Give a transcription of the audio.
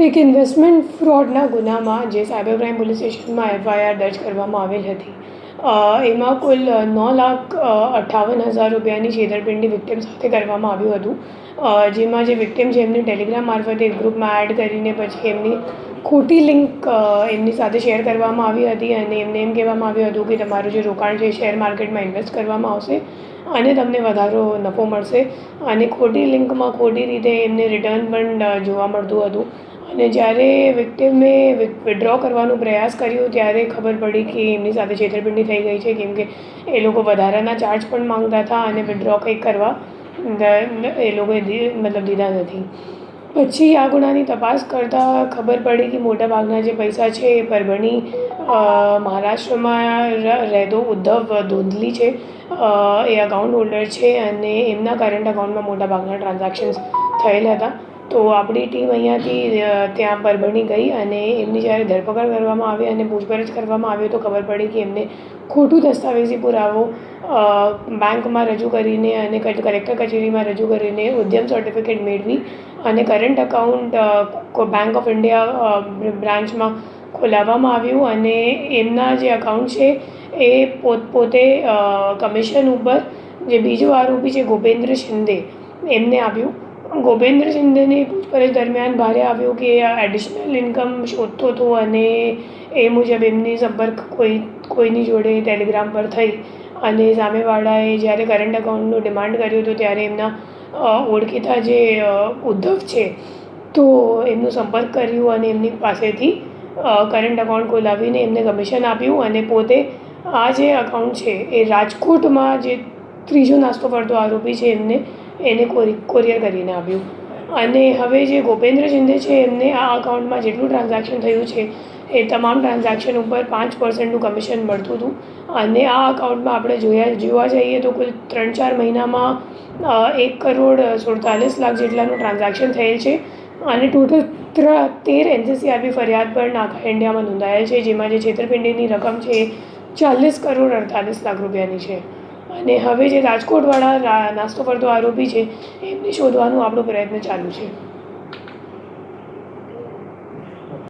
એક ઇન્વેસ્ટમેન્ટ ફ્રોડના ગુનામાં જે સાયબર ક્રાઇમ પોલીસ સ્ટેશનમાં એફઆઈઆર દર્જ કરવામાં આવેલ હતી, એમાં કુલ 9,58,000 રૂપિયાની છેતરપિંડી વિક્ટિમ સાથે કરવામાં આવ્યું હતું. જેમાં જે વિક્ટિમ છે એમને ટેલિગ્રામ મારફતે એક ગ્રુપમાં એડ કરીને પછી એમની ખોટી લિંક એમની સાથે શેર કરવામાં આવી હતી અને એમને એમ કહેવામાં આવ્યું હતું કે તમારું જે રોકાણ છે શેર માર્કેટમાં ઇન્વેસ્ટ કરવામાં આવશે અને તમને વધારો નફો મળશે. અને ખોટી લિંકમાં ખોટી રીતે એમને રિટર્ન પણ જોવા મળતું હતું. અને જ્યારે વિક્ટિમે વિથડ્રો કરવાનો પ્રયાસ કર્યો ત્યારે ખબર પડી કે એમની સાથે છેતરપિંડી થઈ ગઈ છે, કેમ કે એ લોકો વધારાના ચાર્જ પણ માંગતા હતા અને વિથડ્રો કંઈક કરવા એ લોકોએ દીધા નથી. પછી આ ગુનાની તપાસ કરતાં ખબર પડી કે મોટાભાગના જે પૈસા છે એ પરભણી મહારાષ્ટ્રમાં રહેતો ઉદ્ધવ ધોંધલી છે, એ અકાઉન્ટ હોલ્ડર છે અને એમના કરંટ અકાઉન્ટમાં મોટાભાગના ટ્રાન્ઝેક્શન્સ થયેલ હતા. તો આપણી ટીમ અહીંયાથી ત્યાં પરભણી ગઈ અને એમની જ્યારે ધરપકડ કરવામાં આવી અને પૂછપરછ કરવામાં આવી તો ખબર પડી કે એમને ખોટું દસ્તાવેજી પુરાવો બેંકમાં રજૂ કરીને અને કલેક્ટર કચેરીમાં રજૂ કરીને ઉદ્યમ સર્ટિફિકેટ મેળવી અને current account bank of India બ્રાન્ચમાં ખોલાવવામાં આવ્યું અને એમના જે અકાઉન્ટ છે એ પોતે કમિશન ઉપર જે બીજો આરોપી છે ગોપેન્દ્ર શિંદે એમને આપ્યું. ગોપેન્દ્ર શિંદેની પૂછપરછ દરમિયાન બહાર આવ્યું કે એડિશનલ ઇન્કમ શોધતો હતો અને એ મુજબ એમની સંપર્ક કોઈની જોડે ટેલિગ્રામ પર થઈ અને સામેવાળાએ જ્યારે કરંટ અકાઉન્ટનું ડિમાન્ડ કર્યું હતું ત્યારે એમના ઓળખીતા જે ઉદ્ધવ છે તો એમનો સંપર્ક કર્યો અને એમની પાસેથી કરંટ અકાઉન્ટ ખોલાવીને એમને કમિશન આપ્યું અને પોતે આ જે અકાઉન્ટ છે એ રાજકોટમાં જે ત્રીજો નાસ્તો કરતો આરોપી છે એને કોરિયર કરીને આપ્યું. અને હવે જે ગોપેન્દ્ર શિંદે છે એમને આ અકાઉન્ટમાં જેટલું ટ્રાન્ઝેક્શન થયું છે એ તમામ ટ્રાન્ઝેક્શન ઉપર 5%નું કમિશન મળતું હતું. અને આ અકાઉન્ટમાં આપણે જોવા જઈએ તો કુલ 3-4 મહિનામાં 1,47,00,000 જેટલાનું ટ્રાન્ઝેક્શન થયેલ છે અને ટોટલ 13 NCCRB ફરિયાદ પણ આખા ઇન્ડિયામાં નોંધાયેલ છે, જેમાં જે છેતરપિંડીની રકમ છે એ 40,48,00,000 રૂપિયાની છે. અને હવે જે રાજકોટવાળા નાસ્તો કરતો આરોપી છે એમને શોધવાનું આપણો પ્રયત્ન ચાલુ છે.